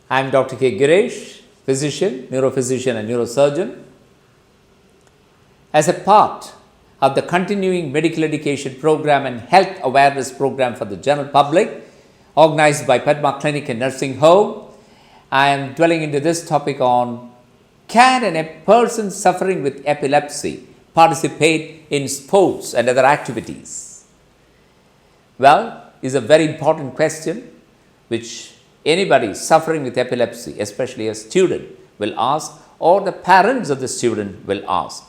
I am Dr.K Gireesh, physician, neurophysician and neurosurgeon. As a part of the continuing medical education program and health awareness program for the general public organized by Padma Clinic and Nursing Home, I am dwelling into this topic on can a person suffering with epilepsy participate in sports and other activities? Well, is a very important question which anybody suffering with epilepsy, especially a student, will ask, or the parents of the student will ask.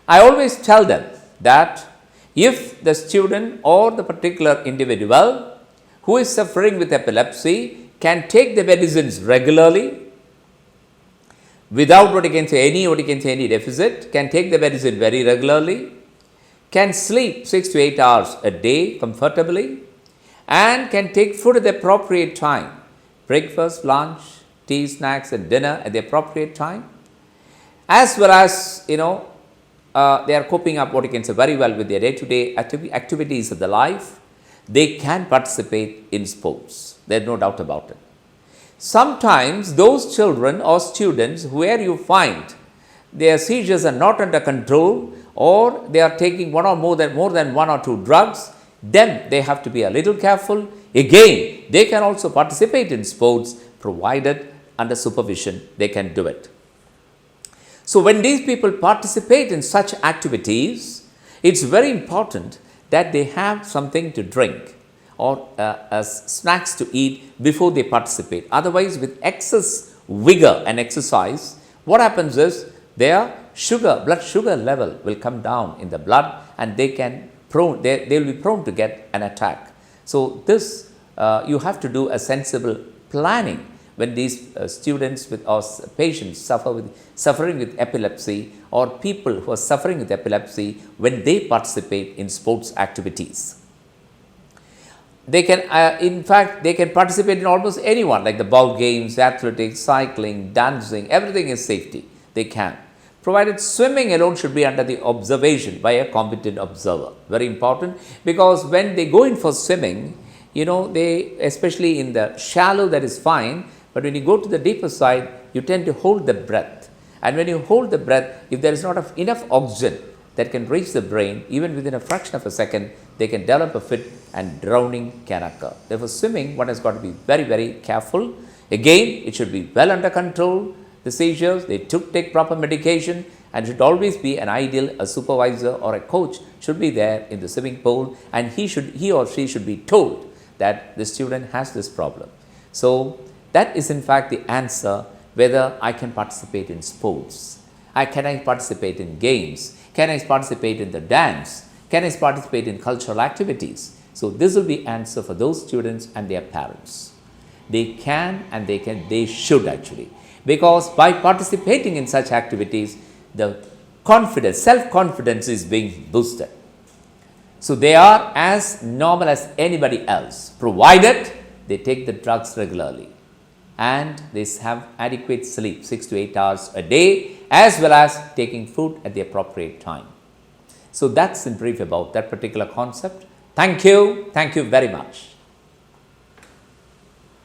I always tell them that if the student or the particular individual who is suffering with epilepsy can take the medicines regularly without any deficit, can take the medicine very regularly, can sleep 6 to 8 hours a day comfortably, and can take food at the appropriate time, breakfast, lunch, tea, snacks and dinner at the appropriate time, as well as they are coping up very well with their day-to-day activities of the life, they can participate in sports. There is no doubt about it. Sometimes those children or students where you find their seizures are not under control or they are taking more than one or two drugs, then they have to be a little careful. Again, they can also participate in sports provided under supervision they can do it. So, when these people participate in such activities, it is very important that they have something to drink or snacks to eat before they participate. Otherwise, with excess vigor and exercise, what happens is their blood sugar level will come down in the blood and they will be prone to get an attack. So, this you have to do a sensible planning when these students or patients suffering with epilepsy or people who are suffering with epilepsy when they participate in sports activities. They can in fact they can participate in almost anyone like the ball games, athletics, cycling, dancing, everything is safety. They can. Provided swimming alone should be under the observation by a competent observer. Very important, because when they go in for swimming, they, especially in the shallow, that is fine, but when you go to the deeper side, you tend to hold the breath. And when you hold the breath, if there is not enough oxygen that can reach the brain, even within a fraction of a second, they can develop a fit and drowning can occur. Therefore, swimming, one has got to be very, very careful. Again, it should be well under control. The seizures, they take proper medication, and should always be a supervisor or a coach should be there in the swimming pool, and he or she should be told that the student has this problem. So, that is in fact the answer whether I can participate in sports. Can I participate in games? Can I participate in the dance? Can I participate in cultural activities? So, this will be answer for those students and their parents. They can and they should actually, because by participating in such activities, the self-confidence is being boosted. So, they are as normal as anybody else, provided they take the drugs regularly and they have adequate sleep 6 to 8 hours a day, as well as taking food at the appropriate time. So, that is in brief about that particular concept. Thank you very much.